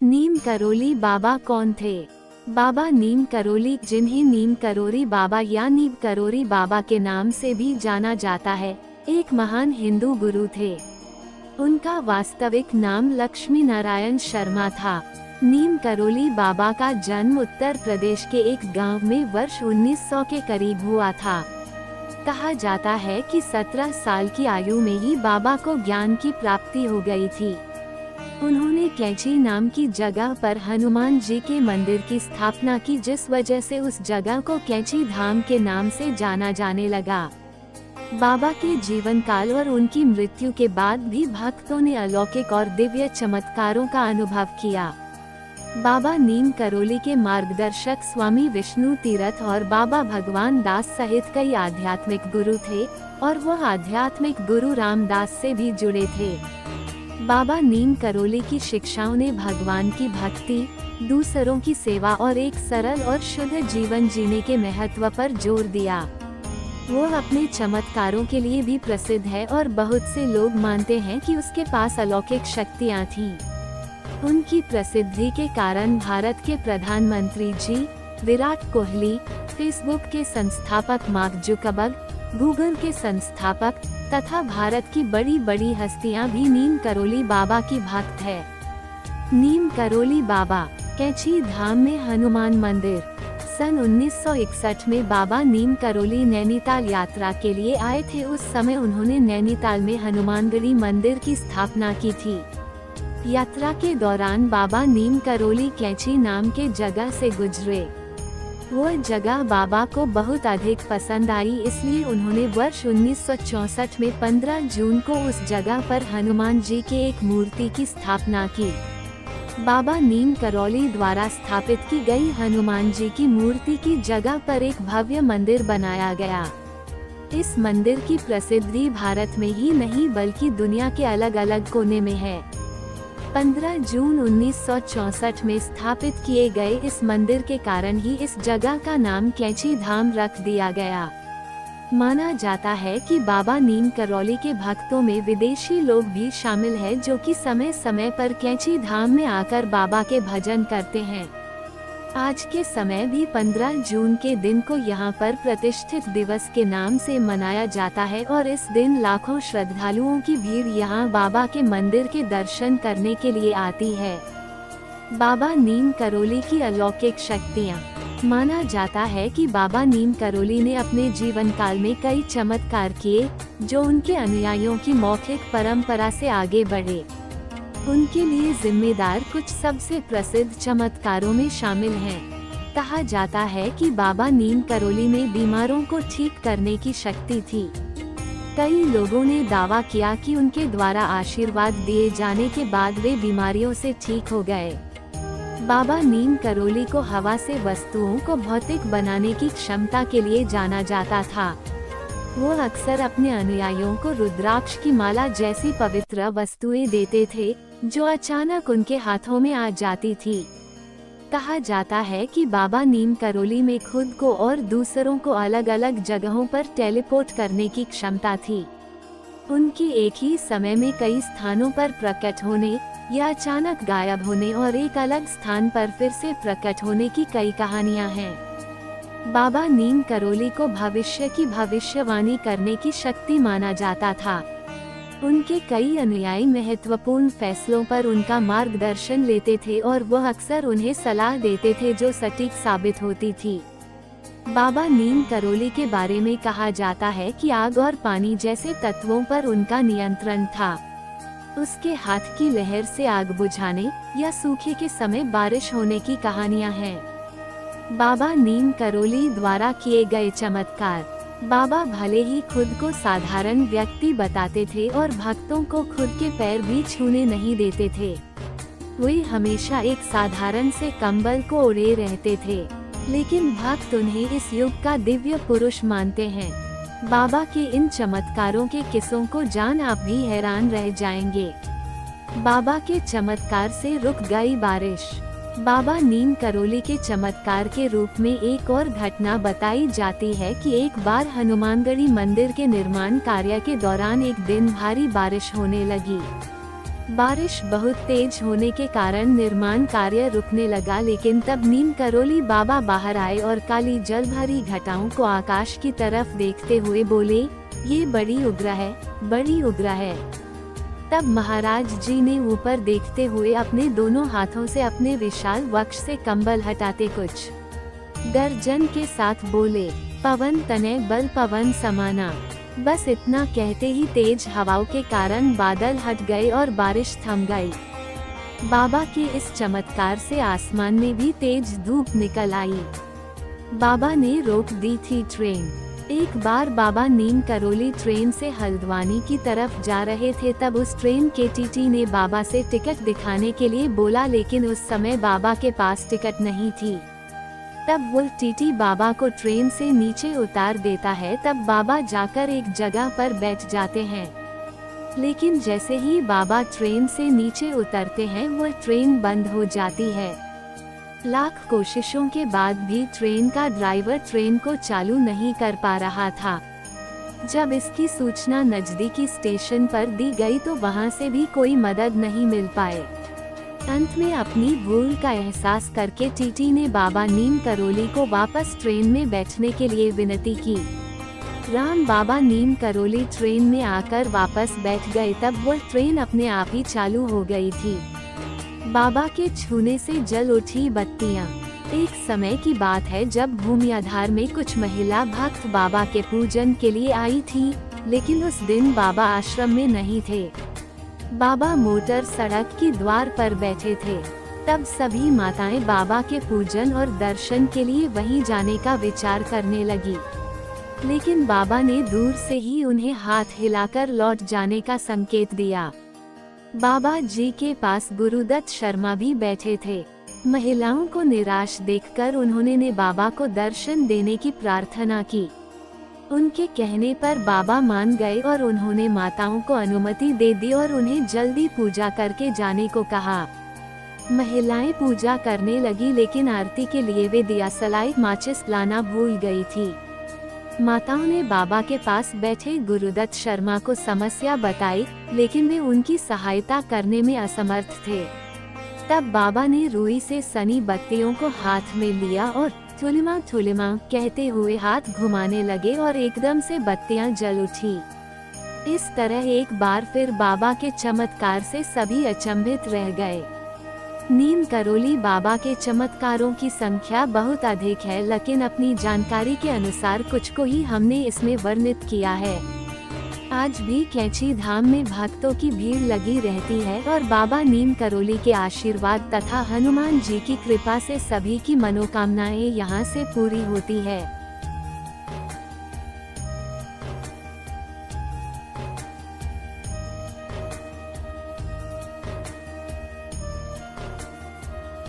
नीम करोली बाबा कौन थे? बाबा नीम करोली, जिन्हें नीम करोरी बाबा या नीम करोरी बाबा के नाम से भी जाना जाता है, एक महान हिंदू गुरु थे। उनका वास्तविक नाम लक्ष्मी नारायण शर्मा था। नीम करोली बाबा का जन्म उत्तर प्रदेश के एक गांव में वर्ष 1900 के करीब हुआ था। कहा जाता है कि 17 साल की आयु में ही बाबा को ज्ञान की प्राप्ति हो गई थी। उन्होंने कैची नाम की जगह पर हनुमान जी के मंदिर की स्थापना की, जिस वजह से उस जगह को कैची धाम के नाम से जाना जाने लगा। बाबा के जीवन काल और उनकी मृत्यु के बाद भी भक्तों ने अलौकिक और दिव्य चमत्कारों का अनुभव किया। बाबा नीम करोली के मार्गदर्शक स्वामी विष्णु तीरथ और बाबा भगवान दास सहित कई आध्यात्मिक गुरु थे, और वह आध्यात्मिक गुरु रामदास से भी जुड़े थे। बाबा नीम करोली की शिक्षाओं ने भगवान की भक्ति, दूसरों की सेवा और एक सरल और शुद्ध जीवन जीने के महत्व पर जोर दिया। वो अपने चमत्कारों के लिए भी प्रसिद्ध है और बहुत से लोग मानते हैं कि उसके पास अलौकिक शक्तियाँ थीं। उनकी प्रसिद्धि के कारण भारत के प्रधानमंत्री जी, विराट कोहली, फेसबुक के संस्थापक मार्क जुकरबर्ग, गूगल के संस्थापक तथा भारत की बड़ी बड़ी हस्तियां भी नीम करोली बाबा की भक्त है। नीम करोली बाबा, कैची धाम में हनुमान मंदिर। सन 1961 में बाबा नीम करोली नैनीताल यात्रा के लिए आए थे। उस समय उन्होंने नैनीताल में हनुमानगढ़ी मंदिर की स्थापना की थी। यात्रा के दौरान बाबा नीम करोली कैची नाम के जगह से गुजरे। वह जगह बाबा को बहुत अधिक पसंद आई, इसलिए उन्होंने वर्ष 1964 में 15 जून को उस जगह पर हनुमान जी के एक मूर्ति की स्थापना की। बाबा नीम करोली द्वारा स्थापित की गई हनुमान जी की मूर्ति की जगह पर एक भव्य मंदिर बनाया गया। इस मंदिर की प्रसिद्धि भारत में ही नहीं बल्कि दुनिया के अलग अलग कोने में है। 15 जून 1964 में स्थापित किए गए इस मंदिर के कारण ही इस जगह का नाम कैची धाम रख दिया गया। माना जाता है कि बाबा नीम करोली के भक्तों में विदेशी लोग भी शामिल हैं, जो कि समय समय पर कैची धाम में आकर बाबा के भजन करते हैं। आज के समय भी 15 जून के दिन को यहाँ पर प्रतिष्ठित दिवस के नाम से मनाया जाता है, और इस दिन लाखों श्रद्धालुओं की भीड़ यहाँ बाबा के मंदिर के दर्शन करने के लिए आती है। बाबा नीम करोली की अलौकिक शक्तियाँ। माना जाता है कि बाबा नीम करोली ने अपने जीवन काल में कई चमत्कार किए, जो उनके अनुयायियों की मौखिक परंपरा से आगे बढ़े। उनके लिए जिम्मेदार कुछ सबसे प्रसिद्ध चमत्कारों में शामिल हैं। कहा जाता है कि बाबा नीम करोली में बीमारों को ठीक करने की शक्ति थी। कई लोगों ने दावा किया कि उनके द्वारा आशीर्वाद दिए जाने के बाद वे बीमारियों से ठीक हो गए। बाबा नीम करोली को हवा से वस्तुओं को भौतिक बनाने की क्षमता के लिए जाना जाता था। वो अक्सर अपने अनुयायियों को रुद्राक्ष की माला जैसी पवित्र वस्तुएं देते थे, जो अचानक उनके हाथों में आ जाती थी। कहा जाता है कि बाबा नीम करोली में खुद को और दूसरों को अलग अलग जगहों पर टेलीपोर्ट करने की क्षमता थी। उनकी एक ही समय में कई स्थानों पर प्रकट होने या अचानक गायब होने और एक अलग स्थान पर फिर से प्रकट होने की कई कहानियां हैं। बाबा नीम करोली को भविष्य की भविष्यवाणी करने की शक्ति माना जाता था। उनके कई अनुयायी महत्वपूर्ण फैसलों पर उनका मार्गदर्शन लेते थे, और वह अक्सर उन्हें सलाह देते थे जो सटीक साबित होती थी। बाबा नीम करोली के बारे में कहा जाता है कि आग और पानी जैसे तत्वों पर उनका नियंत्रण था। उसके हाथ की लहर से आग बुझाने या सूखे के समय बारिश होने की कहानियां हैं। बाबा नीम करोली द्वारा किए गए चमत्कार। बाबा भले ही खुद को साधारण व्यक्ति बताते थे और भक्तों को खुद के पैर भी छूने नहीं देते थे। वे हमेशा एक साधारण से कंबल को ओढ़े रहते थे, लेकिन भक्त उन्हें इस युग का दिव्य पुरुष मानते हैं। बाबा के इन चमत्कारों के किस्सों को जान आप भी हैरान रह जाएंगे। बाबा के चमत्कार से रुक गई बारिश। बाबा नीम करोली के चमत्कार के रूप में एक और घटना बताई जाती है कि एक बार हनुमानगढ़ी मंदिर के निर्माण कार्य के दौरान एक दिन भारी बारिश होने लगी। बारिश बहुत तेज होने के कारण निर्माण कार्य रुकने लगा, लेकिन तब नीम करोली बाबा बाहर आए और काली जल भरी घटाओं को आकाश की तरफ देखते हुए बोले, ये बड़ी उग्र है, बड़ी उग्र है। तब महाराज जी ने ऊपर देखते हुए अपने दोनों हाथों से अपने विशाल वक्ष से कंबल हटाते कुछ गर्जन के साथ बोले, पवन तनय बल पवन समाना। बस इतना कहते ही तेज हवाओं के कारण बादल हट गए और बारिश थम गई। बाबा के इस चमत्कार से आसमान में भी तेज धूप निकल आई। बाबा ने रोक दी थी ट्रेन। एक बार बाबा नीम करोली ट्रेन से हल्द्वानी की तरफ जा रहे थे, तब उस ट्रेन के टीटी ने बाबा से टिकट दिखाने के लिए बोला, लेकिन उस समय बाबा के पास टिकट नहीं थी। तब वो टीटी बाबा को ट्रेन से नीचे उतार देता है। तब बाबा जाकर एक जगह पर बैठ जाते हैं, लेकिन जैसे ही बाबा ट्रेन से नीचे उतरते हैं वो ट्रेन बंद हो जाती है। लाख कोशिशों के बाद भी ट्रेन का ड्राइवर ट्रेन को चालू नहीं कर पा रहा था। जब इसकी सूचना नजदीकी स्टेशन पर दी गई तो वहां से भी कोई मदद नहीं मिल पाए। अंत में अपनी भूल का एहसास करके टीटी ने बाबा नीम करोली को वापस ट्रेन में बैठने के लिए विनती की। राम बाबा नीम करोली ट्रेन में आकर वापस बैठ गए। तब वह ट्रेन अपने आप ही चालू हो गई थी। बाबा के छूने से जल उठी बत्तियां। एक समय की बात है जब भूमियाधार में कुछ महिला भक्त बाबा के पूजन के लिए आई थी, लेकिन उस दिन बाबा आश्रम में नहीं थे। बाबा मोटर सड़क की द्वार पर बैठे थे। तब सभी माताएं बाबा के पूजन और दर्शन के लिए वहीं जाने का विचार करने लगी, लेकिन बाबा ने दूर से ही उन्हें हाथ हिलाकर लौट जाने का संकेत दिया। बाबा जी के पास गुरुदत्त शर्मा भी बैठे थे। महिलाओं को निराश देखकर उन्होंने बाबा को दर्शन देने की प्रार्थना की। उनके कहने पर बाबा मान गए और उन्होंने माताओं को अनुमति दे दी और उन्हें जल्दी पूजा करके जाने को कहा। महिलाएं पूजा करने लगी, लेकिन आरती के लिए वे दियासलाई माचिस लाना भूल गई थी। माताओं ने बाबा के पास बैठे गुरुदत्त शर्मा को समस्या बताई, लेकिन वे उनकी सहायता करने में असमर्थ थे। तब बाबा ने रुई से सनी बत्तियों को हाथ में लिया और थुलिमा थुलिमा कहते हुए हाथ घुमाने लगे और एकदम से बत्तियां जल उठी। इस तरह एक बार फिर बाबा के चमत्कार से सभी अचंभित रह गए। नीम करोली बाबा के चमत्कारों की संख्या बहुत अधिक है, लेकिन अपनी जानकारी के अनुसार कुछ को ही हमने इसमें वर्णित किया है। आज भी कैंची धाम में भक्तों की भीड़ लगी रहती है और बाबा नीम करोली के आशीर्वाद तथा हनुमान जी की कृपा से सभी की मनोकामनाएं यहां से पूरी होती है।